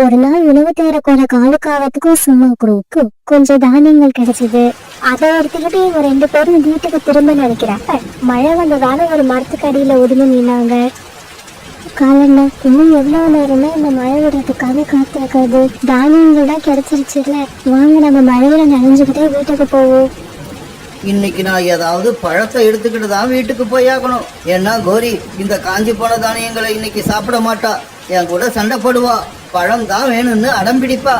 ஒரு நாள் உணவு தேடக்கூட காலுக்காவத்துக்கும் சும்மாக்குறவுக்கு கொஞ்சம் தானியங்கள் கிடைச்சது. அதை எடுத்துக்கிட்டு இவங்க 2 பேரும் வீட்டுக்கு திரும்ப நினைக்கிறாங்க. மழை வந்ததால ஒரு மரத்துக்கு அடியில ஒதுங்கி நின்னாங்க. காலண்ணா, இன்னும் எவ்வளவு நேரமே இந்த மழை விடுறதுக்காக காத்திருக்கிறது. தானியங்கள் தான் கிடைச்சிருச்சுல்ல, வாங்க நம்ம மழையில நனைஞ்சுக்கிட்டே வீட்டுக்கு போவோம். இன்னைக்கு நான் ஏதாவது பழத்தை எடுத்துக்கிட்டு தான் வீட்டுக்கு போயாகணும். ஏன்னா கோரி இந்த காஞ்சி போன தானியங்களை இன்னைக்கு சாப்பிட மாட்டா, என் கூட சண்டை போடுவா, பழம் தான் வேணும்னு அடம் பிடிப்பா.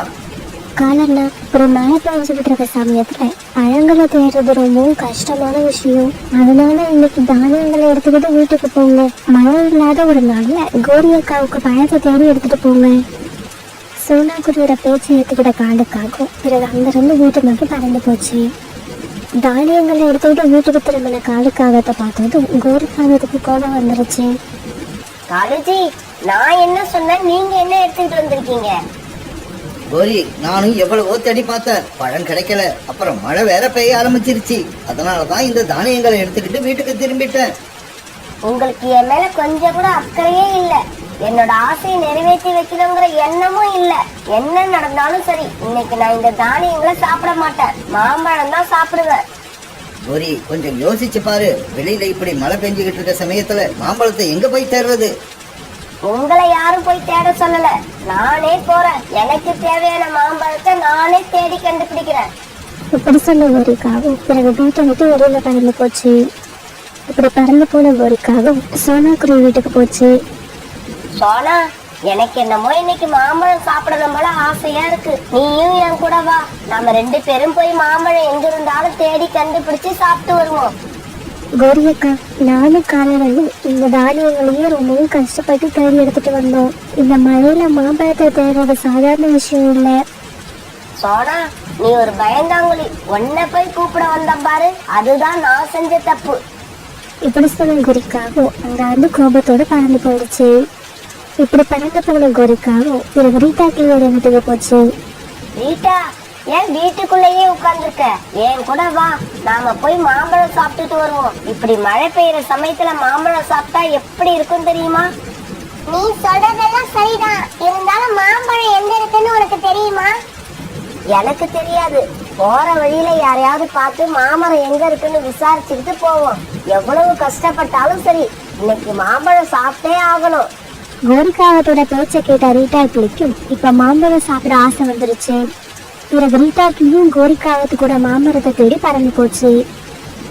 காலண்ணா, ஒரு மழை பெஞ்சுக்கிட்டு இருக்க சமயத்துல பழங்களை தேடுறது ரொம்பவும் கஷ்டமான விஷயம். அதனால இன்னைக்கு தானியங்களை எடுத்துக்கிட்டு வீட்டுக்கு போங்க. மழை இல்லாத ஒரு நாள்ல கோரி அக்காவுக்கு பழத்தை தேடி எடுத்துட்டு போங்க. சோனாக்குடியோட பேச்சு எடுத்துக்கிட்ட காலுக்காகும் பிறகு அங்கிருந்து வீட்டு நோக்கி பறந்து போச்சு. தானியங்களை எடுத்துக்கிட்டு வீட்டுக்கு திரும்பின காலுக்காகத்தை பார்த்ததும் கோரிக்காகத்துக்கு கோபம் வந்துருச்சு. காலுஜி, நான் என்ன சொன்னேன், நீங்க என்ன எடுத்துக்கிட்டு வந்திருக்கீங்க? கோரி, நானும் எவ்வளவோ தேடி பார்த்தேன், பழம் கிடைக்கல. அப்புறம் மழை வேற பெய்ய ஆரம்பிச்சிருச்சு. அதனாலதான் இந்த தானியங்களை எடுத்துக்கிட்டு வீட்டுக்கு திரும்பிட்டேன். உங்களுக்கு என் மேல கொஞ்சம் கூட அக்கறையே இல்ல. என்னோட ஆசையை நிறைவேற்றி வைக்கணுங்கிற எண்ணமும் இல்ல. என்ன நடந்தாலும் சரி, இன்னைக்கு நான் இந்த தானியங்களை சாப்பிட மாட்டேன், மாம்பழம் தான் சாப்பிடுவேன். கோரி, கொஞ்சம் யோசிச்சு பாரு. வெளியில இப்படி மழை பெஞ்சுக்கிட்டு இருக்க சமயத்துல மாம்பழத்தை எங்க போய் தேடுறது? உங்களை யாரும் போய் தேட சொல்லல, நானே போறேன். எனக்கு தேவையான மாம்பழத்தை நானே தேடி கண்டுபிடிக்கிறேன். இப்படி சொன்ன கோரிக்காகவும் பிறகு வீட்டை விட்டு வெளியில பறந்து போச்சு. இப்படி பறந்து போன கோரிக்காகவும் சோனாக்குடி வீட்டுக்கு போச்சு. சோனா, எனக்கு என்னமோ இன்னைக்கு மாம்பழம் சாப்பிடணும் போல ஆசையா இருக்கு. நீயும் என் கூட வா, நாம 2 பேரும் போய் மாம்பழம் எங்க இருந்தாலும் தேடி கண்டுபிடிச்சு சாப்பிட்டு வருவோம். கோரியக்கா, நானும் காலையிலும் இந்த தானியங்களையும் ரொம்பவும் கஷ்டப்பட்டு தேடி எடுத்துட்டு வந்தோம். இந்த மழையில மாம்பழத்தை தேடுறது சாதாரண விஷயம் இல்லை. சோனா, நீ ஒரு பயந்தாங்குழி. உன்னை போய் கூப்பிட வந்த பாரு, அதுதான் நான் செஞ்ச தப்பு. இப்படி சொன்ன கோரிக்காகவும் அங்க இருந்து கோபத்தோட பறந்து போயிடுச்சு. இப்படி பறந்து போன கோரிக்காகவும் பிறகு ரீட்டா கிளியோட வீட்டுக்கு போச்சு. ரீட்டா, ஏன் வீட்டுக்குள்ளேயே உட்கார்ந்துருக்க? ஏன் கூட வா, நாம போய் மாம்பழம் சாப்பிட்டுட்டு வருவோம். இப்படி மழை பெய்யற சமயத்துல மாம்பழம் சாப்பிட்டா எப்படி இருக்கும் தெரியுமா? நீ சொல்றதெல்லாம் சரிதான், இருந்தாலும் மாம்பழம் எங்க இருக்குன்னு உனக்கு தெரியுமா? எனக்கு தெரியாது. போற வழியில யாரையாவது பார்த்து மாமரம் எங்க இருக்குன்னு விசாரிச்சுக்கிட்டு போவோம். எவ்வளவு கஷ்டப்பட்டாலும் சரி, இன்னைக்கு மாம்பழம் சாப்பிட்டே ஆகணும். கோரிக்காவத்தோட பேச்சை கேட்ட ரீட்டா கிளிக்கும் இப்ப மாம்பழம் சாப்பிட ஆசை வந்துருச்சு. பிறகு ரீட்டா கிளியும் கோரிக்காவத்து கூட மாமரத்தை தேடி பறந்து போச்சு.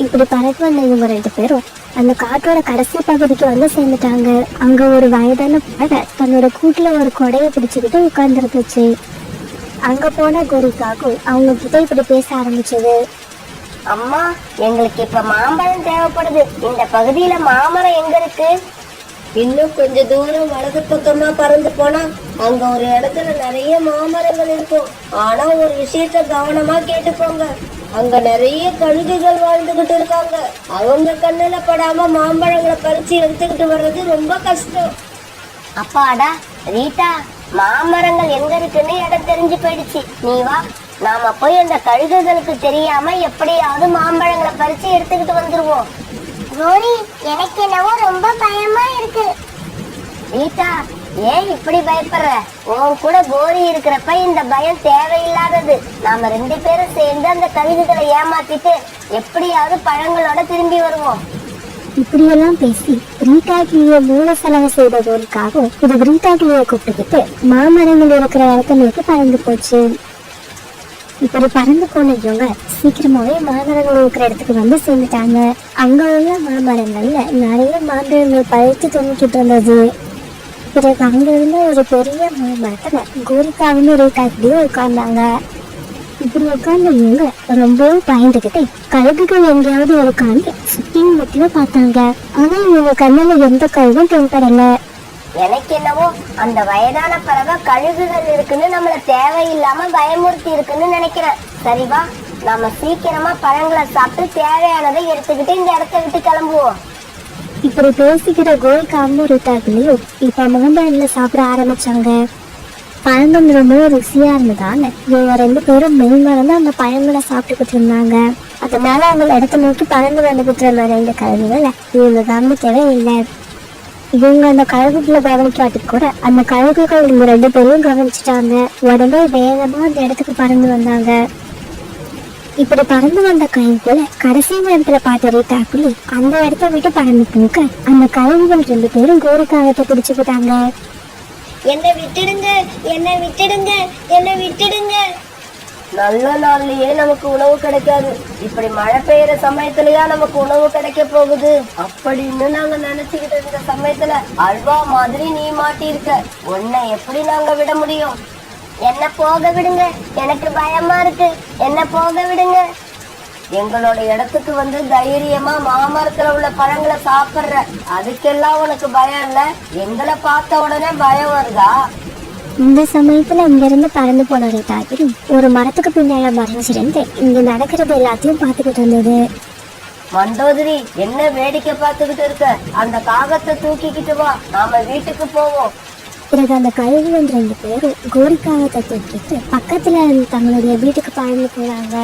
இப்படி பறந்து வந்த இவங்க 2 பேரும் அந்த காட்டோட கடைசி பகுதிக்கு வந்து சேர்ந்துட்டாங்க. அங்க ஒரு வயதான பறவை தன்னோட கூட்டுல ஒரு கொடையை பிடிச்சுக்கிட்டு உட்கார்ந்துருந்துச்சு. அங்க போன கோரிக்காவும் அவங்க கிட்ட இப்படி பேச ஆரம்பிச்சது. அம்மா, எங்களுக்கு இப்ப மாம்பழம் தேவைப்படுது. இந்த பகுதியில மாமரம் எங்க இருக்கு? இன்னும் கொஞ்ச தூரம் வலது பக்கமா பறந்து போனா அங்க ஒரு இடத்துல நிறைய மாமரங்கள் இருக்கும். ஆனா ஒரு விஷயத்த கவனமா கேட்டுக்கோங்க, அங்க நிறைய கழுகுகள் வாழ்ந்துகிட்டு இருக்காங்க. அவங்க கண்ணுல படாம மாம்பழங்களை பறிச்சு எடுத்துக்கிட்டு வர்றது ரொம்ப கஷ்டம். அப்பாடா ரீட்டா, மாமரங்கள் எங்க இருக்குன்னு இடம் தெரிஞ்சு போயிடுச்சு. நீ வா, நாம போய் அந்த கழுகுகளுக்கு தெரியாம எப்படியாவது மாம்பழங்களை பறிச்சு எடுத்துக்கிட்டு வந்துருவோம். கோரி, எனக்கு என்னவோ ரொம்ப பயமா இருக்கு. ரீட்டா, ஏன் இப்படி பயப்படுற? உன் கூட கோரி இருக்கிறப்ப இந்த பயம் தேவையில்லாதது. நாம 2 பேரும் சேர்ந்து அந்த கழுகுகளை ஏமாத்திட்டு எப்படியாவது பழங்களோட திரும்பி வருவோம். இப்படியெல்லாம் பேசி ரீட்டா கிளிய மூல செலவு செய்த கோரிக்காகவும் இது ரீட்டா கிளிய கூப்பிட்டுக்கிட்டு மாமரங்கள் இருக்கிற இடத்த நோக்கி பறந்து போச்சு. இப்படி பறந்து போன இவங்க சீக்கிரமாவே மாமரங்கள் இருக்கிற இடத்துக்கு வந்து சேர்ந்துட்டாங்க. அங்க உள்ள மாமரங்கள்ல நிறைய மாம்பழங்கள் பழுத்து தொங்கிட்டு இருந்தது. பிறகு அங்க இருந்த ஒரு பெரிய மாமரத்துல கோரிக்காவும் ரீட்டா கிளியும் உட்கார்ந்தாங்க. இப்படி உட்கார்ந்து இவங்க ரொம்பவும் பயந்துகிட்டு கழுகுகள் எங்கேயாவது உட்காந்து சுத்தியும் முத்தியும் பார்த்தாங்க. ஆனா இவங்க கண்ணுல எந்த கழுகும் தென்படல. எனக்கு என்னவோ அந்த வயதான பறவை கழுகுகள் இருக்குன்னு நம்மள தேவையில்லாம பயமுறுத்தி இருக்குன்னு நினைக்கிறேன். சரிவா, நாம சீக்கிரமா பழங்களை சாப்பிட்டு தேவையானதை எடுத்துக்கிட்டு இந்த இடத்த விட்டு கிளம்புவோம். இப்படி பேசிக்கிற கோரிக்காவும் ரீட்டா கிளியும் இப்ப மாம்பழங்களை சாப்பிட ஆரம்பிச்சாங்க. பழங்கள் ரொம்ப ருசியா இருந்ததால இவங்க 2 பேரும் மென்மறந்து அந்த பழங்களை சாப்பிட்டுக்கிட்டு இருந்தாங்க. அதனால அவங்க இடத்த நோக்கி பறந்து வந்துகிட்டு இருந்த 2 கழுகுகளை இவங்க கவனிக்கவே இல்லை. இவங்க அந்த கழுகுகளை கவனிக்காட்டி கூட அந்த கழுகுகள் இவங்க 2 பேரையும் கவனிச்சுட்டாங்க. உடனே வேகமா அந்த இடத்துக்கு பறந்து வந்தாங்க. இப்படி பறந்து வந்த கழுகுல கடைசி நேரத்துல பார்த்த ரீட்டாக்குள்ளி அந்த இடத்த விட்டு பறந்து போக அந்த கழுகுகள் 2 பேரும் கோரிக்காகத்தை பிடிச்சுக்கிட்டாங்க. என்னை விட்டுடுங்க, என்னை விட்டுடுங்க, என்னை விட்டுடுங்க. நல்ல நாள்லயே நமக்கு உணவு கிடைக்காது, இப்படி மழை பெய்யற சமயத்துலயா நமக்கு உணவு கிடைக்க போகுது அப்படின்னு நாங்க நினைச்சுக்கிட்டு இருந்த சமயத்துல அல்வா மாதிரி நீ மாட்டியிருக்க. உன்னை எப்படி நாங்க விட முடியும்? என்ன போக விடுங்க, எனக்கு பயமா இருக்கு, என்ன போக விடுங்க. எங்களோட இடத்துக்கு வந்து தைரியமா மாமரத்துல உள்ள பழங்களை சாப்பிடுற, அதுக்கெல்லாம் உனக்கு பயம் இல்ல? எங்களை பார்த்த உடனே பயம் வருதா? இந்த சமயத்துல இங்க இருந்து பறந்து போன ரீட்டாக்கிரி ஒரு மரத்துக்கு பின்னால மறைஞ்சிருந்து இங்க நடக்கிறது எல்லாத்தையும் பார்த்துக்கிட்டு இருந்தது. மண்டோதரி, என்ன வேடிக்கை பார்த்துக்கிட்டு இருக்க? அந்த காகத்தை தூக்கிக்கிட்டு வா, நாம வீட்டுக்கு போவோம். பிறகு அந்த கழுகுகள் 2 பேரும் கோரிக்காகத்தை தூக்கிட்டு பக்கத்துல தங்களுடைய வீட்டுக்கு பறந்து போனாங்க.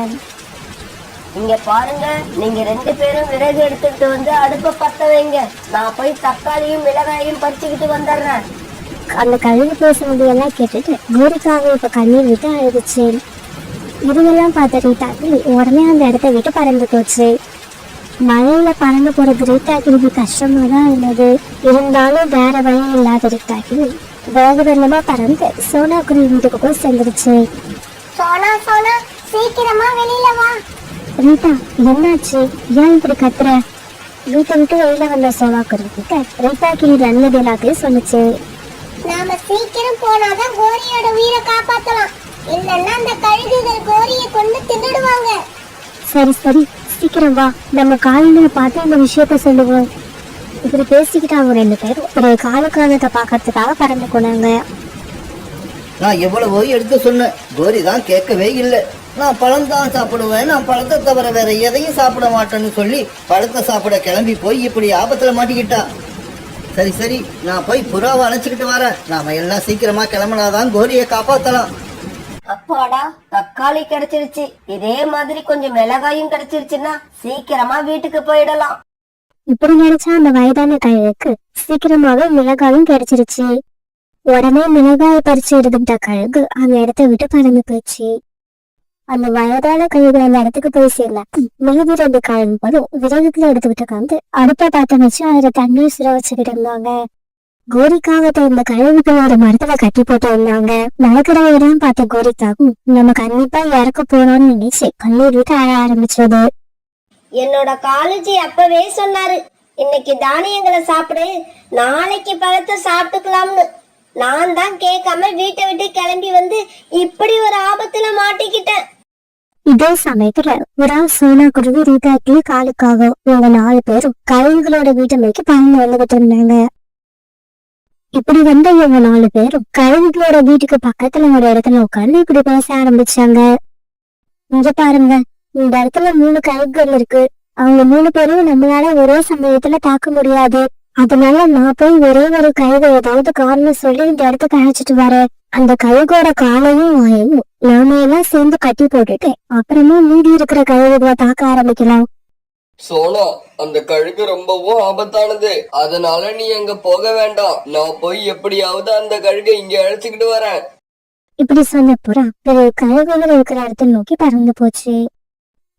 இங்க பாருங்க, நீங்க 2 பேரும் விறகு எடுத்துக்கிட்டு வந்து அடுப்ப பத்த வைங்க, நான் போய் தக்காளியும் மிளகாயும் பறிச்சுக்கிட்டு வந்துடுறேன். அந்த கழுகு பேசுனது எல்லாம் கேட்டுட்டு கோரிக்காக இப்ப கண்ணீர் விட்டு அழுதுச்சு. இதுவெல்லாம் பார்த்த ரீட்டாக்கிரி உடனே அந்த இடத்த விட்டு பறந்து போச்சு. மழையில பறந்து போறது ரீட்டாக்கிரிக்கு கஷ்டமா தான் இருந்தது. இருந்தாலும் வேற வழி இல்லாத ரீட்டாக்கிரி வேக வேகமா பறந்து சோனா குருவி வீட்டுக்கு போய் சேர்ந்துருச்சு. சோனா சோனா, சீக்கிரமா வெளியில வா. ரீட்டா, என்னாச்சு? ஏன் இப்படி கத்துற? வீட்டை விட்டு வெளியில வந்த சோனா குருவி கிட்ட ரீட்டாக்கிரி நல்லது எல்லாத்தையும் சொன்னிச்சு. நாம சீக்கிரம் போனாதான் கோரியோட உயிரை காப்பாத்தலாம், இல்லன்னா அந்த கழுகுகள் கோரியை கொண்டு தின்னுடுவாங்க. சரி சரி, சீக்கிரம் வா, நம்ம காலையில பார்த்து இந்த விஷயத்த சொல்லுவோம். இப்படி பேசிக்கிட்டு அவங்க 2 பேரும் ஒரு காலக்காலத்தை பார்க்கறதுக்காக பறந்து போனாங்க. நான் எவ்வளவோ எடுத்து சொன்னேன், கோரி தான் கேட்கவே இல்லை. நான் பழம் தான் சாப்பிடுவேன், நான் பழத்தை தவிர வேற எதையும் சாப்பிட மாட்டேன்னு சொல்லி பழத்தை சாப்பிட கிளம்பி போய் இப்படி ஆபத்துல மாட்டிக்கிட்டா. சரி சரி, நான் போய் புறாவை அழைச்சிக்கிட்டு வரேன். நாம எல்லாம் சீக்கிரமா கிளம்பினாதான் கோரியை காப்பாத்தலாம். அப்பாடா, தக்காளி கிடைச்சிருச்சு. இதே மாதிரி கொஞ்சம் மிளகாயும் கிடைச்சிருச்சுன்னா சீக்கிரமா வீட்டுக்கு போயிடலாம். இப்படி நினைச்சா அந்த வயதான கழுகுக்கு சீக்கிரமாவே மிளகாயும் கிடைச்சிருச்சு. உடனே மிளகாயை பறிச்சு எடுத்துக்கிட்ட கழுகு அந்த இடத்த விட்டு பறந்து போச்சு. அந்த வயதான கழுகு அந்த இடத்துக்கு போய் சேரல. மீதி 2 கழுகுகளும் விறகுகளை எடுத்துக்கிட்டு வந்து அடுப்பை பார்த்து வச்சு அதுல தண்ணீர் சுர வச்சுக்கிட்டு இருந்தாங்க. கோரிக்காகத்தை இந்த கழுகுகள் ஒரு மரத்துல கட்டி போட்டு இருந்தாங்க. நடக்கிறவெல்லாம் பார்த்த கோரிக்காகும் நம்ம கண்டிப்பா இறக்க போறோம்னு நினைச்சு கண்ணீர் விட்டு அழ ஆரம்பிச்சது. என்னோட காலேஜி அப்பவே சொன்னாரு, இன்னைக்கு தானியங்களை சாப்பிடு, நாளைக்கு பழத்தை சாப்பிட்டுக்கலாம்னு. நான் தான் கேட்காம வீட்டை விட்டு கிளம்பி வந்து இப்படி ஒரு ஆபத்துல மாட்டிக்கிட்டேன். இதே சமயத்துல ஒரு சோனா குருவி ரீட்டாக்கிலி காலுக்காக இவங்க 4 பேரும் கழுகுகளோட வீட்டை நோக்கி பறந்து வந்துகிட்டு இருந்தாங்க. இப்படி வந்த இவங்க 4 பேரும் கழுகுகளோட வீட்டுக்கு பக்கத்துல ஒரு இடத்துல உட்கார்ந்து இப்படி பேச ஆரம்பிச்சாங்க. இங்க பாருங்க, இந்த இடத்துல 3 கழுகுகள் இருக்கு. அவங்க 3 பேரும் நம்மளால ஒரே சமயத்துல தாக்க முடியாது. அதனால நான் போய் ஒரே ஒரு கழுகு ஏதாவது காரணம் சொல்லி இந்த இடத்துக்கு அழைச்சிட்டு வரேன். அந்த கழுகோட காலையும் வாயையும் நாம எல்லாம் சேர்ந்து கட்டி போட்டுட்டு அப்புறமா மீதி இருக்கிற கழுகுகளை தாக்க ஆரம்பிக்கலாம். சோனா, அந்த கழுகு ரொம்பவும் ஆபத்தானது, அதனால நீ அங்க போக வேண்டாம். நான் போய் எப்படியாவது அந்த கழுகை இங்க அழைச்சுக்கிட்டு வரேன். இப்படி சொன்ன புறா பிறகு கழுகுகள் இருக்கிற இடத்தை நோக்கி பறந்து போச்சு.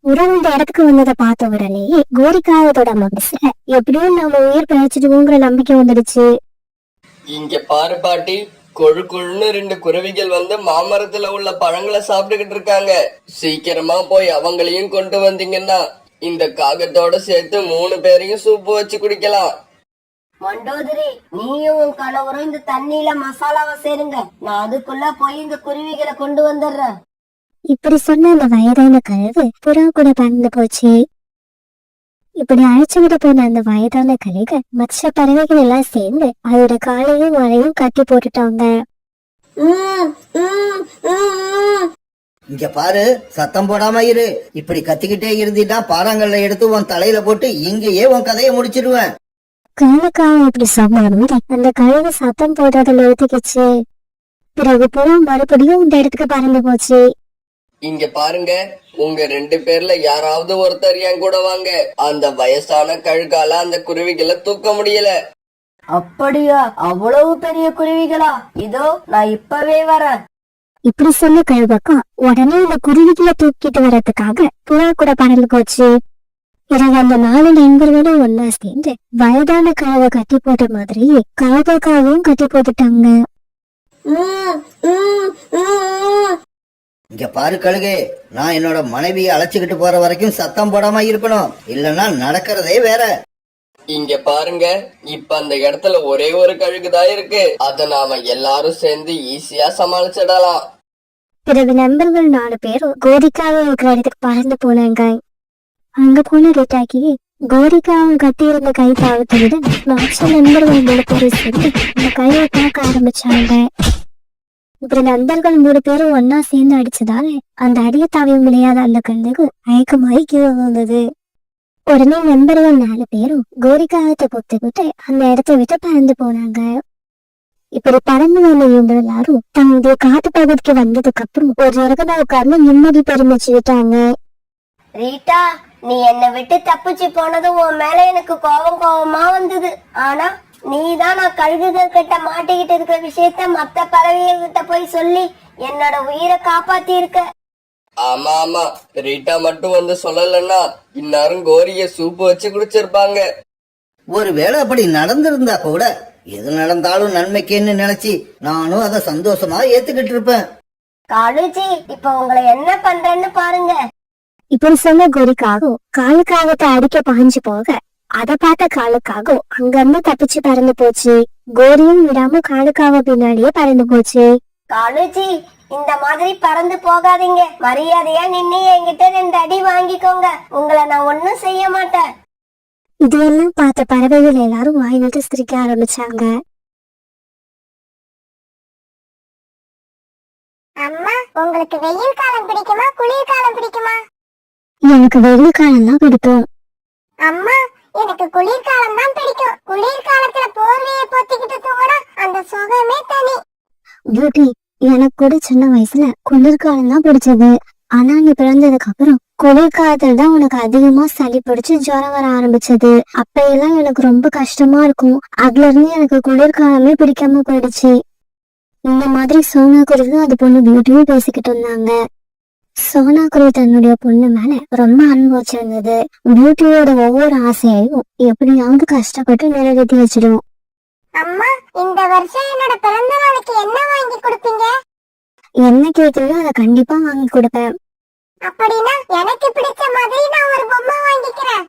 புறா இந்த இடத்துக்கு வந்ததை பார்த்த உடனேயே கோரிக்காகத்தோட மனசுல எப்படியும் நம்ம உயிர் பிழைச்சிடுவோங்கிற நம்பிக்கை வந்துடுச்சு. இங்க பாரு பாட்டி, கொழு கொழுன்னு 2 குருவிகள் வந்து மாமரத்துல உள்ள பழங்களை சாப்பிட்டுக்கிட்டு இருக்காங்க. சீக்கிரமா போய் அவங்களையும் கொண்டு வந்தீங்கன்னா இந்த காகத்தோட சேர்த்து 3 பேரையும் சூப்பு வச்சு குடிக்கலாம். மண்டோதரி, நீயும் உன் கணவரும் இந்த தண்ணியில மசாலாவை சேருங்க, நான் அதுக்குள்ள போய் இந்த குருவிகளை கொண்டு வந்துடுறேன். இப்படி சொன்ன அந்த வயதான கழுகு புறா கூட பறந்து போச்சு. இப்படி அழைச்சுக்கிட்டு போன அந்த வயதான கழுகு மற்ற பறவைகள் எல்லாம் சேர்ந்து அதோட காலையும் வாழையும் கட்டி போட்டுட்டாங்க. இங்க பாரு, சத்தம் போடாம இரு. இப்படி கத்திக்கிட்டே இருந்தீன்னா பாறாங்கல்ல எடுத்து உன் தலையில போட்டு இங்கேயே உன் கதையை முடிச்சிடுவேன். கழுக்காக இப்படி சொன்னாலும் அந்த கழுகு சத்தம் போடுறத நிறுத்திக்கிச்சு. பிறகு புறா மறுபடியும் இந்த இடத்துக்கு பறந்து போச்சு. இங்க பாருங்க, உங்க 2 பேர்ல யாராவது ஒருத்தர் என் கூட வாங்க. அந்த வயசான கழுகால அந்த குருவிகளை தூக்க முடியல. அப்படியா? அவ்வளவு பெரிய குருவிகளா? இதோ நான் இப்பவே வரேன். இப்படி சொன்ன கழுவக்கம் உடனே இந்த குருவிகளை தூக்கிட்டு வர்றதுக்காக புறா கூட பறந்து போச்சு. பிறகு அந்த 4 நண்பர்களும் ஒன்னா சேர்ந்து வயதான கழுவை கட்டி போட்ட மாதிரியே காக்காவும் கட்டி போட்டுட்டாங்க. இங்க பாரு கழுகே, நான் என்னோட மனைவியை அழைச்சுக்கிட்டு போற வரைக்கும் சத்தம் போடாம இருக்கணும், இல்லன்னா நடக்கிறதே வேற. இங்க பாருங்க, இப்ப அந்த இடத்துல ஒரே ஒரு கழுகுதான் இருக்கு. அத நாம எல்லாரும் சேர்ந்து ஈஸியா சமாளிச்சிடலாம். பிறகு நண்பர்கள் 4 பேரும் கோரிக்காவை இருக்கிற இடத்துக்கு பறந்து போனாங்க. அங்க போன ரீட்டாக்கி கோரிக்காவும் கட்டி இருந்த கை தாவத்தை விட மற்ற நண்பர்கள் 3 பேரும் சேர்ந்து அந்த கையை தாக்க ஆரம்பிச்சாங்க. இப்படி நண்பர்கள் 3 பேரும் ஒன்னா சேர்ந்து அடிச்சதால அந்த அடிய தாவியம் முடியாத அந்த கண்ணுக்கு மயக்கமாயி கீழே வந்தது. உடனே நண்பர்கள் 4 பேரும் கோரிக்காவத்தை பொத்துக்கிட்டு அந்த இடத்த விட்டு பறந்து போனாங்க. இப்படி பறந்து வந்த இவங்க எல்லாரும் தங்களுடைய காட்டு பகுதிக்கு வந்ததுக்கு அப்புறம் ஒரு இடத்துல உட்கார்ந்து நிம்மதி பெருமிச்சு விட்டாங்க. ரீட்டா, நீ என்னை விட்டு தப்பிச்சு போனதும் உன் மேல எனக்கு கோவமா வந்தது. ஆனா நீதான் நான் கழுகுகள் கிட்ட மாட்டிக்கிட்டு இருக்கிற விஷயத்த மத்த பறவைகள் கிட்ட போய் சொல்லி என்னோட உயிரை காப்பாத்தி இருக்க. ஆமா ஆமா, ரீட்டா மட்டும் வந்து சொல்லலன்னா இந்நேரம் கோரிய சூப்பு வச்சு குடிச்சிருப்பாங்க. ஒருவேளை அப்படி நடந்திருந்தா கூட எது நடந்தாலும் நன்மைக்குன்னு நினைச்சு நானும் அதை சந்தோஷமா ஏத்துக்கிட்டு இருப்பேன். காலுஜி, இப்ப உங்களை என்ன பண்றேன்னு பாருங்க. இப்படி சொன்ன கோரிக்காகவும் காலுக்காகத்தை அடிக்க பாஞ்சு போக அதை பார்த்த காலுக்காகவும் அங்கிருந்து தப்பிச்சு பறந்து போச்சு. கோரியும் விடாம காலுக்காக பின்னாடியே பறந்து போச்சு. காலுஜி, இந்த மாதிரி பறந்து போகாதீங்க. மரியாதையா நின்னு என்கிட்ட 2 அடி வாங்கிக்கோங்க. உங்களை நான் ஒன்னும் செய்ய மாட்டேன். இதெல்லாம் பார்த்த பறவைகள் எல்லாரும் வாய் விட்டு சிரிக்க ஆரம்பிச்சாங்க. அம்மா, உங்களுக்கு வெயில் காலம் பிடிக்குமா குளிர் காலம் பிடிக்குமா? எனக்கு வெயில் காலம் தான் பிடிக்கும். அம்மா, எனக்கு குளிர்காலம் தான் பிடிக்கும். குளிர்காலத்துல போர்வையை போத்திக்கிட்டு தூங்கினா அந்த சுகமே தனி. பியூட்டி, எனக்கு கூட சின்ன வயசுல குளிர்காலம் தான் பிடிச்சது. ஆனா நீ பிறந்ததுக்கு அப்புறம் குளிர்காலத்துல தான் உனக்கு அதிகமா சளி பிடிச்சு ஜுரம் வர ஆரம்பிச்சது. அப்பெல்லாம் எனக்கு ரொம்ப கஷ்டமா இருக்கும். அதுல இருந்து எனக்கு குளிர்காலமே பிடிக்காம போயிடுச்சு. இந்த மாதிரி சோனா குருவியும் அது பொண்ணு பியூட்டியும் பேசிக்கிட்டு இருந்தாங்க. சோனா குருவி தன்னுடைய பொண்ணு மேல ரொம்ப அன்பு வச்சிருந்தது. பியூட்டியோட ஒவ்வொரு ஆசையையும் எப்படியாவது கஷ்டப்பட்டு நிறைவேற்றி வச்சிடும். அம்மா, இந்த வருஷம் என்னோட பிறந்த நாளைக்கு என்ன வாங்கி கொடுப்பீங்க? என்ன கேட்குறதோ அதை கண்டிப்பா வாங்கி கொடுப்பேன். அப்படின்னா எனக்கு பிடிச்ச மாதிரி நான் ஒரு பொம்மை வாங்கிக்கிறேன்.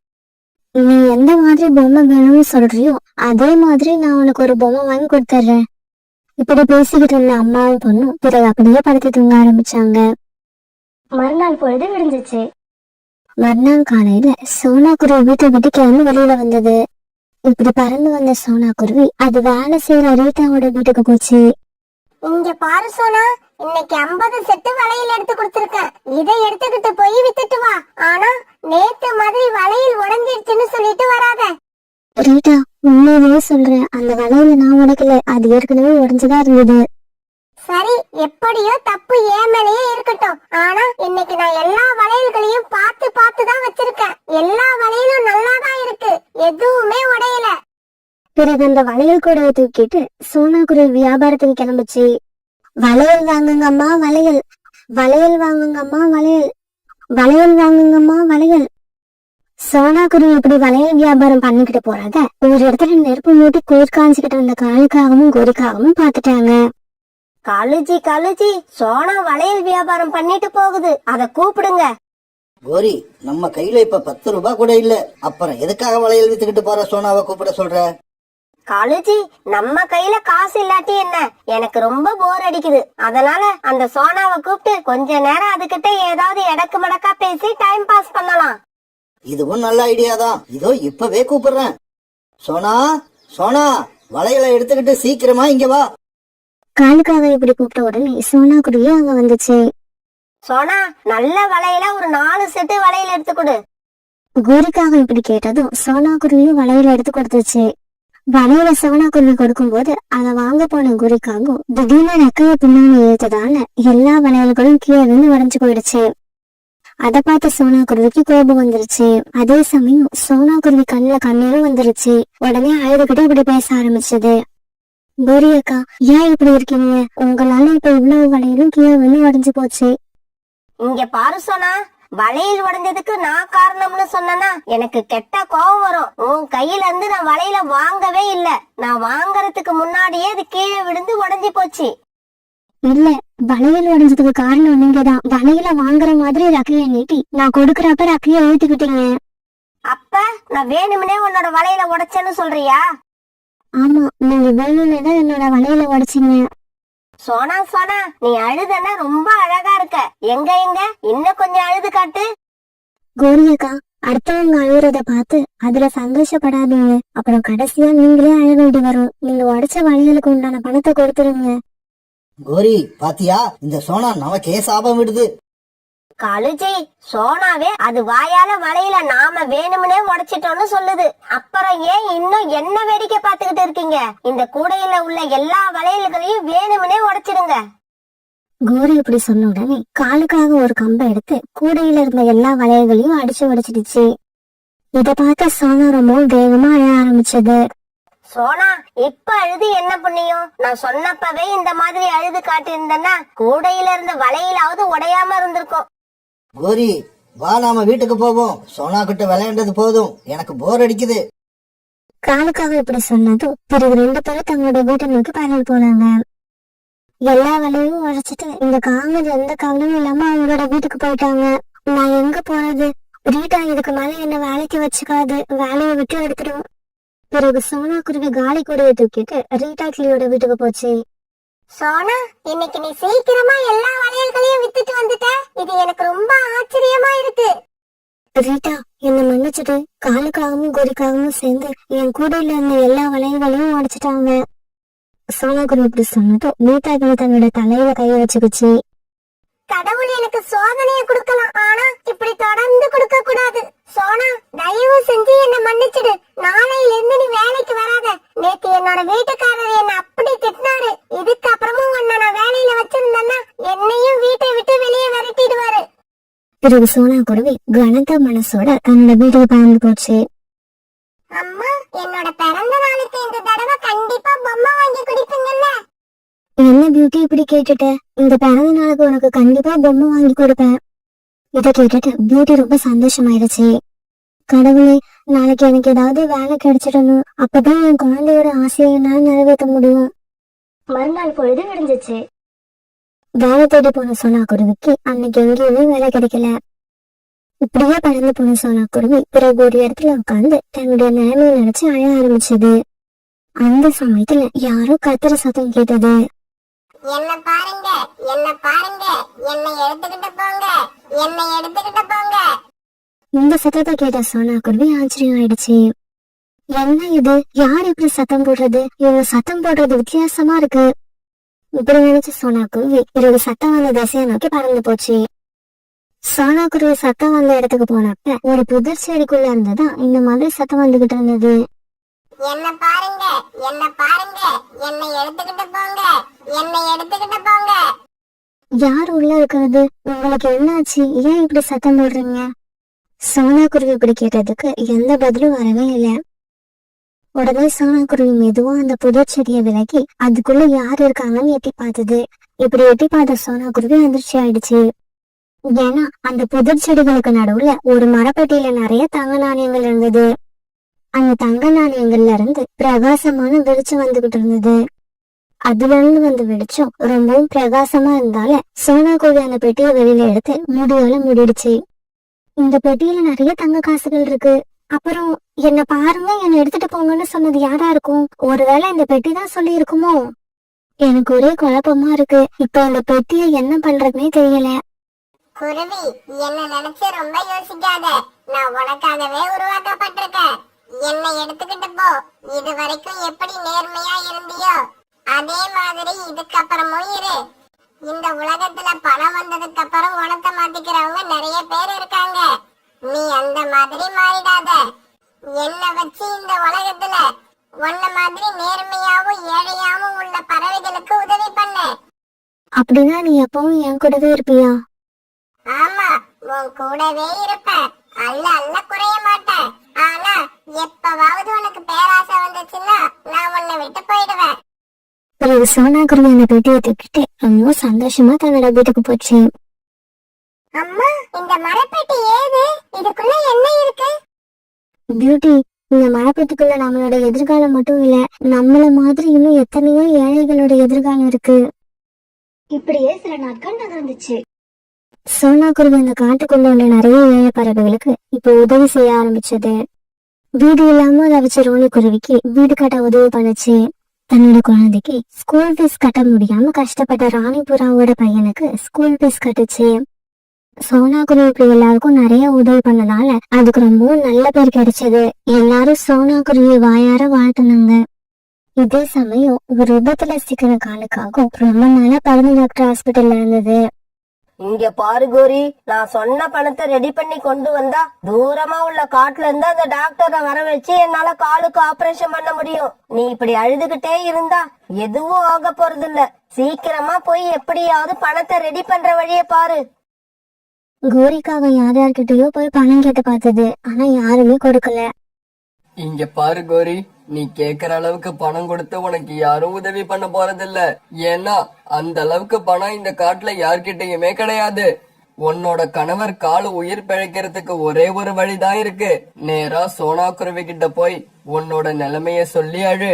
நீ எந்த மாதிரி பொம்மை வேணும்னு சொல்றியோ அதே மாதிரி நான் உனக்கு ஒரு பொம்மை வாங்கி கொடுத்துட்றேன். இப்படி பேசிக்கிட்டு இருந்த அம்மாவும் பொண்ணும் பிறகு அப்படியே படுத்து தூங்க ஆரம்பிச்சாங்க. மறுநாள் பொழுது விடிஞ்சிச்சு. மறுநாள் காலையில சோனா குருவி வீட்டை விட்டு கிளம்பி வெளியில வந்தது. இப்படி பறந்து வந்த சோனா குருவி அது வேலை செய்யற ரீட்டாவோட வீட்டுக்கு போச்சு. இங்க பாரு சோனா, இன்னைக்கு 50 செட்டு வளையல் எடுத்து கொடுத்திருக்கேன். இதை எடுத்துக்கிட்டு போய் வித்துட்டு வா. ஆனா நேத்து மாதிரி வளையல் உடைஞ்சிடுச்சுன்னு சொல்லிட்டு வராத. ரீட்டா, உண்மையிலேயே சொல்றேன், அந்த வளையல நான் உடைக்கல, அது ஏற்கனவே உடைஞ்சுதான் இருந்தது. சரி, எப்படியோ தப்பு ஏன் மேலேயே இருக்கட்டும். ஆனா இன்னைக்கு நான் எல்லா வளையல்களையும் பார்த்து பார்த்து தான் வச்சிருக்கேன். எல்லா வளையலும் நல்லா தான் இருக்கு, எதுவுமே உடையல. பிறகு அந்த வளையல் கூடவை தூக்கிட்டு சோனா குருவி வியாபாரத்துக்கு கிளம்புச்சு. வளையல் வாங்குங்கம்மா வளையல், வளையல் வாங்குங்கம்மா வளையல், வளையல் வாங்குங்கம்மா வளையல். சோனா குருவி இப்படி வளையல் வியாபாரம் பண்ணிக்கிட்டு போறாங்க. ஒரு இடத்துல நெருப்பு மூட்டி குளிர் காஞ்சிக்கிட்டு வந்த காலுக்காகவும் கோரிக்காகவும் பாத்துட்டாங்க. காலுஜி, சோனா வளையல் வியாபாரம் பண்ணிட்டு போகுது, அத கூப்பிடுங்க. கோரி, நம்ம கையில இப்ப 10 ரூபாய் கூட இல்ல, அப்புறம் எதுக்காக வளையல் வித்துக்கிட்டு போற சோனாவை கூப்பிட சொல்ற? காலுஜி, நம்ம கையில காசு இல்லாட்டி என்ன, எனக்கு ரொம்ப போர் அடிக்குது. அதனால அந்த சோனாவை கூப்பிட்டு கொஞ்ச நேரம் அதுகிட்ட ஏதாவது எடக்கு மடக்கா பேசி டைம் பாஸ் பண்ணலாம். இதுவும் நல்ல ஐடியா தான். இதோ இப்பவே கூப்பிடுறேன். சோனா, சோனா, வளையலை எடுத்துக்கிட்டு சீக்கிரமா இங்க வா. காலுக்காக இப்படி கூப்பிட்ட உடனே சோனா குருவி அங்க வந்துச்சு. சோனா, நல்ல வளையல ஒரு 4 செட்டு வளையல் எடுத்து கொடு. கோரிக்காக இப்படி கேட்டதும் சோனா குருவியும் வளையல எடுத்து கொடுத்துச்சு. வளையல சோனா குருவி கொடுக்கும் போது அதை வாங்க போன கோரிக்காகவும் திடீர்னு ரெக்கைய பின்னாடி ஏத்ததால எல்லா வளையல்களும் கீழே இருந்து உடைஞ்சு போயிடுச்சு. அத பார்த்து சோனா குருவிக்கு கோபம் வந்துருச்சு. அதே சமயம் சோனா குருவி கண்ணுல கண்ணீரும் வந்துருச்சு. உடனே அழுதுகிட்டே இப்படி பேச ஆரம்பிச்சது. கோரி அக்கா, ஏன் இப்படி இருக்கீங்க? உங்களால இப்ப இவ்வளவு வளையலும் கீழே விழு உடைஞ்சு போச்சு. இங்க பாரு சோனா, வளையல் உடைஞ்சதுக்கு நான் காரணம்னு சொன்னா எனக்கு கெட்ட கோபம் வரும். உன் கையில இருந்து நான் வளையல வாங்கவே இல்ல. நான் வாங்கறதுக்கு முன்னாடியே அது கீழே விழுந்து உடைஞ்சு போச்சு. இல்ல, வளையல் உடைஞ்சதுக்கு காரணம் நீங்கதான். வளையல வாங்குற மாதிரி ரக்கைய நீட்டி நான் கொடுக்கறப்ப ரக்கைய எழுத்துக்கிட்டீங்க. அப்ப நான் வேணும்னே உன்னோட வளையல உடைச்சேன்னு சொல்றியா? ஆமா, நீங்க வேணும்னுதான் என்னோட வளையல உடைச்சீங்க. சோனா சோனா, நீ அழுதனா ரொம்ப அழகா இருக்க. எங்க எங்க இன்னும் கொஞ்சம் அழுது காட்டு. கோரி அக்கா, அடுத்தவங்க அழுறத பார்த்து அதுல சந்தோஷப்படாதீங்க. அப்புறம் கடைசியா நீங்களே அழ வேண்டி வரும். நீங்க உடைச்ச வளையலுக்கு உண்டான பணத்தை கொடுத்துருங்க. கோரி பாத்தியா, இந்த சோனா நமக்கே சாபம் விடுது. கழுஜி, சோனாவே அது வாயால வளையல நாம வேணும்னே உடைச்சிட்டோம்னு சொல்லுது. அப்புறம் ஏன் இன்னும் என்ன வேடிக்கை பார்த்துக்கிட்டு இருக்கீங்க? இந்த கூடையில உள்ள எல்லா வளையல்களையும் வேணும்னே உடைச்சிடுங்க. கோரி இப்படி சொன்ன உடனே காலுக்காக ஒரு கம்பை எடுத்து கூடையில இருந்த எல்லா வளையல்களையும் அடிச்சு உடைச்சிடுச்சு. இத பார்த்த சோனா ரொம்ப வேகமா அழ ஆரம்பிச்சது. சோனா, இப்ப அழுது என்ன புண்ணியம்? நான் சொன்னப்பவே இந்த மாதிரி அழுது காட்டியிருந்தேன்னா கூடையில இருந்த வளையலாவது உடையாம இருந்திருக்கும். கோரி வா, நாம வீட்டுக்கு போவோம். சோனா கிட்ட விளையாண்டது போதும், எனக்கு போர் அடிக்குது. காலுக்காக இப்படி சொன்னதும் பிறகு 2 பேரும் தங்களோட வீட்டை நோக்கி பயணம் போனாங்க. எல்லா வேலையும் உழைச்சிட்டு இந்த காவல் எந்த கவலையும் இல்லாம அவங்களோட வீட்டுக்கு போயிட்டாங்க. நான் எங்க போறது? ரீட்டா இதுக்கு மேல என்ன வேலைக்கு வச்சுக்காது, வேலையை விட்டு எடுத்துடும். பிறகு சோனா குருவி காலி கூடையை தூக்கிட்டு ரீட்டா கிளியோட வீட்டுக்கு போச்சு. சோனா, இன்னைக்கு நீ சீக்கிரமா எல்லா வளையல்களையும் வித்துட்டு வந்துட்ட. இது எனக்கு ரொம்ப ஆச்சரியமா இருக்கு. ரீட்டா, என்ன மன்னிச்சுட்டு காலுக்காகவும் கோரிக்காகவும் சேர்ந்து என் கூடையில இருந்த எல்லா வளையல்களையும் உடைச்சிட்டாங்க. சோனா குருவி இப்படி சொன்னதும் ரீட்டா கிளி தன்னோட தலையில கைய வச்சுக்குச்சு. கடவுள் எனக்கு சோதனையை கொடுக்கலாம், ஆனா இப்படி தொடர்ந்து கொடுக்க கூடாது. சோனா, தயவு செஞ்சு என்ன மன்னிச்சிடு. நாளையில இருந்து நீ வேலைக்கு வராத. நேத்து என்னோட வீட்டுக்காரர் என்ன அப்படி திட்டினாரு. இதுக்கு அப்புறமும் உன்னை நான் வேலையில வச்சிருந்தேன்னா என்னையும் வீட்டை விட்டு வெளியே விரட்டிடுவாரு. பிறகு சோனா குருவி கனத்த மனசோட தன்னோட வீட்டுக்கு பறந்து போச்சு. அம்மா, என்னோட பிறந்த நாளுக்கு இந்த தடவை கண்டிப்பா பொம்மை வாங்கி கொடுப்பீங்கல்ல? என்ன பியூட்டி இப்படி கேட்டுட்ட? இந்த பிறந்த நாளுக்கு உனக்கு கண்டிப்பா பொம்மை வாங்கி கொடுப்பேன். இத கேட்டுட்டு பியூட்டி ரொம்ப சந்தோஷமாயிருச்சு. கடவுளே, நாளைக்கு எனக்கு ஏதாவது வேலை கிடைச்சிடணும். அப்பதான் என் குழந்தையோட ஆசையை என்னால நிறைவேற்ற முடியும். மறுநாள் பொழுது விடிஞ்சிச்சு. வேலை தேடி போன சோனா குருவிக்கு அன்னைக்கு எங்கேயுமே வேலை கிடைக்கல. இப்படியே பறந்து போன சோனா குருவி பிறகு ஒரு இடத்துல உட்கார்ந்து தன்னுடைய நிலைமையை நினைச்சு அழ ஆரம்பிச்சது. அந்த சமயத்துல யாரோ கத்துற சத்தம் கேட்டது. என்ன பாருங்க, என்ன பாருங்க, என்னை எடுத்துக்கிட்டு போங்க, என்னை எடுத்துக்கிட்டு போங்க. இந்த சத்தத்தை கேட்ட சோனா குருவி ஆச்சரியம் ஆயிடுச்சு. என்ன இது? யார் இப்படி சத்தம் போடுறது? இவங்க சத்தம் போடுறது வித்தியாசமா இருக்கு. இப்படி நினைச்சு சோனா குருவி பிறகு சத்தம் வந்த திசையை நோக்கி பறந்து போச்சு. சோனா குருவி சத்தம் வந்த இடத்துக்கு போனப்ப ஒரு புதர் செடிக்குள்ள இருந்துதான் இந்த மாதிரி சத்தம் வந்துகிட்டு இருந்தது. என்ன பாருங்க, என்ன பாருங்க, என்னை எடுத்துக்கிட்டு போங்க, என்னை எடுத்துக்கிட்டு போங்க. யார் உள்ள இருக்கிறது? உங்களுக்கு என்னாச்சு? ஏன் இப்படி சத்தம் போடுறீங்க? சோனா குருவி இப்படி கேட்டதுக்கு எந்த பதிலும் வரவே இல்லை. உடனே சோனா குருவி மெதுவா அந்த புதர் செடியை விலக்கி அதுக்குள்ள யார் இருக்காங்கன்னு எட்டி பார்த்தது. இப்படி எட்டி பார்த்த சோனா குருவி அதிர்ச்சி ஆயிடுச்சு. ஏன்னா அந்த புதர் செடிகளுக்கு நடுவுல ஒரு மரப்பெட்டியில நிறைய தங்க நாணயங்கள் இருந்தது. அந்த தங்க நாணயங்கள்ல இருந்து பிரகாசமான வெளிச்சம் வந்துகிட்டு இருந்தது. அதுல இருந்து வந்து வெளிச்சம் ரொம்பவும் பிரகாசமா இருந்தால சோனா குருவி அந்த பெட்டியை வெளியில எடுத்து முடியால மூடிடுச்சு. இந்த பெட்டியில நிறைய தங்க காசுகள் இருக்கு. அப்புறம் என்ன பாருங்க, என்ன எடுத்துட்டு போங்கன்னு சொன்னது யாரா இருக்கும்? ஒருவேளை இந்த பெட்டி தான் சொல்லி இருக்குமோ? எனக்கு ஒரே குழப்பமா இருக்கு. இப்ப அந்த பெட்டியை என்ன பண்றதுன்னே தெரியல. குருவி, என்ன நினைச்சு ரொம்ப யோசிக்காத. நான் உனக்காகவே உருவாக்கப்பட்டிருக்கேன். என்னை எடுத்துக்கிட்டு போ. இது வரைக்கும் எப்படி நேர்மையா இருந்தியோ அதே மாதிரி இதுக்கப்புறமும் இரு. இந்த உலகத்துல பணம் வந்ததுக்கு அப்புறம் உனத்தை மாத்திக்கிறவங்க நிறைய பேர் இருக்காங்க. நீ அந்த மாதிரி மாறிடாத. என்ன வச்சு இந்த உலகத்துல உன்ன மாதிரி நேர்மையாவும் ஏழையாவும் உள்ள பறவைகளுக்கு உதவி பண்ண. அப்படின்னா நீ எப்பவும் என் கூடவே இருப்பியா? ஆமா, உன் கூடவே இருப்ப, அல்ல அல்ல குறைய மாட்டேன். ஆனா எப்பவாவது உனக்கு பேராசை வந்துச்சுன்னா நான் உன்னை விட்டு போயிடுவேன். பிறகு சோனா குருவி அந்த பெட்டியை தூக்கிட்டு ரொம்ப சந்தோஷமா தன்னோட வீட்டுக்கு போச்சு. அம்மா, இந்த மரப்பெட்டி ஏது? இதுக்குள்ள என்ன இருக்கு? பியூட்டி, இந்த மரப்பெட்டிக்குள்ள நம்மளோட எதிர்காலம் மட்டும் இல்ல, நம்மள மாதிரி இன்னும் எத்தனையோ ஏழைகளோட எதிர்காலம் இருக்கு. இப்படியே சில நாட்கள் நகர்ந்துச்சு. சோனா குருவி அந்த காட்டுக்குள்ள உள்ள நிறைய ஏழை பறவைகளுக்கு இப்ப உதவி செய்ய ஆரம்பிச்சது. வீடு இல்லாம தவிச்ச ரோனி குருவிக்கு வீடு கட்ட உதவி பண்ணுச்சு. தன்னோட குழந்தைக்கு ஸ்கூல் ஃபீஸ் கட்ட முடியாம கஷ்டப்பட்ட ராணிபுராவோட பையனுக்கு ஸ்கூல் ஃபீஸ் கட்டுச்சு. சோனா குருவி இப்படி எல்லாருக்கும் நிறைய உதவி பண்ணனால அதுக்கு ரொம்ப நல்ல பேர் கிடைச்சது. எல்லாரும் சோனா குருவி வாயார வாழ்த்துனாங்க. இதே சமயம் ஒரு விபத்துல சிக்கின காலுக்காகவும் ரொம்ப நாளா பழனி டாக்டர் ஹாஸ்பிட்டல்ல இருந்தது. இங்க பாரு கோரி, நான் சொன்ன பணத்தை ரெடி பண்ணி கொண்டு வந்தா தூரமா உள்ள காட்டுல இருந்து அந்த டாக்டரை வர வச்சு என்னால காலுக்கு ஆபரேஷன் பண்ண முடியும். நீ இப்படி அழுதுகிட்டே இருந்தா எதுவும் ஆக போறது இல்ல. சீக்கிரமா போய் எப்படியாவது பணத்தை ரெடி பண்ற வழிய பாரு. கோரிக்காக யார் யார்கிட்டயோ போய் பணம் கேட்டு பார்த்தது, ஆனா யாருமே கொடுக்கல. இங்க பாரு கோரி, நீ கேக்குற அளவுக்கு பணம் கொடுத்து உனக்கு யாரும் உதவி பண்ண போறதில்ல. ஏன்னா அந்த அளவுக்கு பணம் இந்த காட்டுல யார்கிட்டயுமே கிடையாது. உன்னோட கணவர் கால் உயிர் பிழைக்கிறதுக்கு ஒரே ஒரு வழிதான் இருக்கு. நேரா சோனா குருவி கிட்ட போய் உன்னோட நிலைமைய சொல்லி அழு.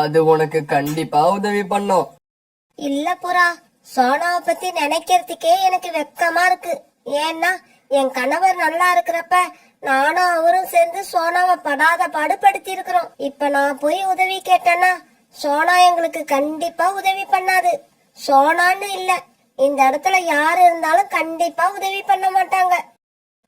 அது உனக்கு கண்டிப்பா உதவி பண்ணும். இல்ல புறா, சோனாவை பத்தி நினைக்கிறதுக்கே எனக்கு வெக்கமா இருக்கு. ஏன்னா என் கணவர் நல்லா இருக்கிறப்ப நானும் அவரும் சேர்ந்து சோனாவை படாத பாடுபடுத்தி இருக்கிறோம். இப்ப நான் போய் உதவி கேட்டேன்னா சோனா எங்களுக்கு கண்டிப்பா உதவி பண்ணாது. சோனான்னு இல்ல, இந்த இடத்துல யாரு இருந்தாலும் கண்டிப்பா உதவி பண்ண மாட்டாங்க.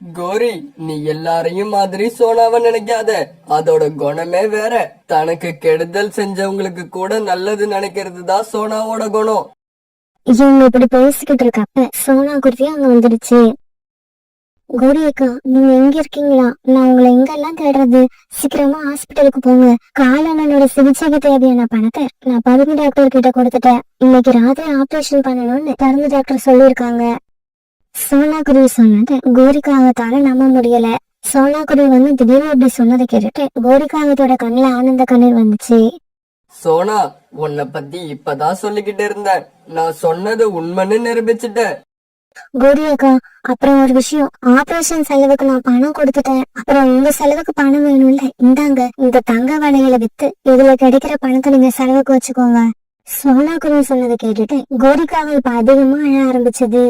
கோரி, நீ எல்லாரையும் மாதிரி சோனாவை நினைக்காத. அதோட குணமே வேற. தனக்கு கெடுதல் செஞ்சவங்களுக்கு கூட நல்லது நினைக்கிறது தான் சோனாவோட குணம். இவங்க இப்படி பேசிக்கிட்டு இருக்கப்ப சோனா குருவி அங்க வந்துடுச்சு. கோரி அக்கா, நீங்க எங்க இருக்கீங்களா? நான் உங்களை எங்கெல்லாம் தேடுறது? சீக்கிரமா ஹாஸ்பிட்டலுக்கு போங்க. காலனோட சிகிச்சைக்கு தேவையான பணத்தை நான் பருமி டாக்டர் கிட்ட கொடுத்துட்டேன். இன்னைக்கு ராத்திரி ஆபரேஷன் பண்ணணும்னு பருமி டாக்டர் சொல்லிருக்காங்க. சோனா குருவி சொன்னது கோரிக்காகத்தால நம்ப முடியல. சோனா குருவி வந்து திடீர்னு இப்படி சொன்னதை கேட்டுட்டு கோரிக்காகத்தோட கண்ணுல ஆனந்த கண்ணீர் வந்துச்சு. சோனா, உன்னை பத்தி இப்பதான் சொல்லிக்கிட்டு இருந்தேன். நான் சொன்னது உண்மைன்னு நிரூபிச்சுட்டேன். கோரி அக்கா, அப்புறம் ஒரு விஷயம், ஆபரேஷன் செலவுக்கு நான் பணம் கொடுத்துட்டேன். அப்புறம் உங்க செலவுக்கு பணம் வேணும்ல, இந்தாங்க இந்த தங்க வளையல வித்து இதுல கிடைக்கிற பணத்தை நீங்க செலவுக்கு வச்சுக்கோங்க. சோனா குருவி சொன்னதை கேட்டுட்டு கோரிக்காக இப்ப அதிகமா அழ ஆரம்பிச்சது.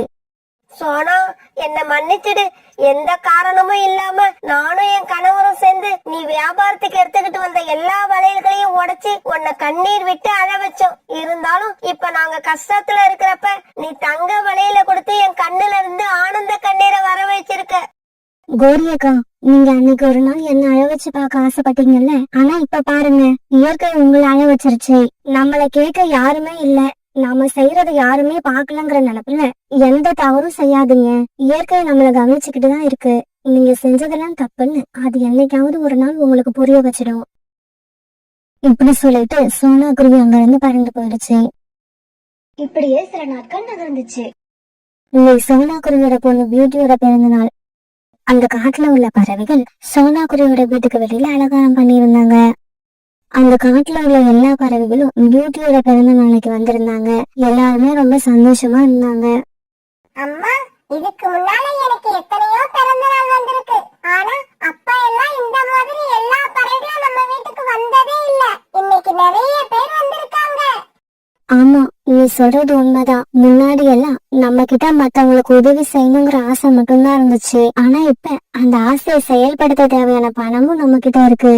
சோனா, என்ன மன்னிச்சிடு. எந்த காரணமும் இல்லாம நானும் என் கணவரும் சேர்ந்து நீ வியாபாரத்துக்கு எடுத்துக்கிட்டு வந்த எல்லா வளையல்களையும் உடைச்சு உன்னை கண்ணீர் விட்டு அழ வச்சோம். இருந்தாலும் இப்ப நாங்க கஷ்டத்துல இருக்கிறப்ப நீ தங்க வளையல கொடுத்து என் கண்ணுல இருந்து ஆனந்த கண்ணீரை வர வச்சிருக்க. கோரி அக்கா, நீங்க அன்னைக்கு ஒரு நாள் என்ன அழ வச்சு பார்க்க ஆசைப்பட்டீங்கல்ல, ஆனா இப்ப பாருங்க, இயற்கை உங்களை அழ வச்சிருச்சு. நம்மள கேட்க யாருமே இல்ல, நாம செய்யறத யாருமே பாக்கலங்கிற நினைப்புல எந்த தவறும் செய்யாதீங்க. இயற்கை நம்மள கவனிச்சுக்கிட்டு தான் இருக்கு. நீங்க செஞ்சதெல்லாம் தப்புன்னு அது என்னைக்காவது ஒரு நாள் உங்களுக்கு புரிய வச்சிடும். இப்படி சொல்லிட்டு சோனா குருவி அங்க இருந்து பறந்து போயிடுச்சு. இப்படியே சில நாட்கள் நகர்ந்துச்சு. இன்னைக்கு சோனா குருவியோட பொண்ணு பியூட்டியோட பிறந்த நாள். அந்த காட்டுல உள்ள பறவைகள் சோனா குருவியோட வீட்டுக்கு வெளியில அலங்காரம் பண்ணியிருந்தாங்க. அந்த காட்டுல உள்ள எல்லா பறவைகளும் பியூட்டியோட பிறந்த நாளைக்கு வந்திருந்தாங்க. எல்லாருமே ரொம்ப சந்தோஷமா இருந்தாங்க. அம்மா, இதுக்கு முன்னால எனக்கு எத்தனையோ பிறந்த நாள் வந்திருக்கு. ஆனா அப்பா எல்லாம் இந்த மாதிரி எல்லா பறவைகளும் நம்ம வீட்டுக்கு வந்ததே இல்ல. இன்னைக்கு நிறைய பேர் வந்திருக்காங்க. ஆமா, நீ சொல்றது உண்மைதான். முன்னாடி எல்லாம் நம்ம கிட்ட மத்தவங்களுக்கு உதவி செய்யணுங்கிற ஆசை மட்டும்தான் இருந்துச்சு. ஆனா இப்ப அந்த ஆசையை செயல்படுத்த தேவையான பணமும் நம்ம கிட்ட இருக்கு.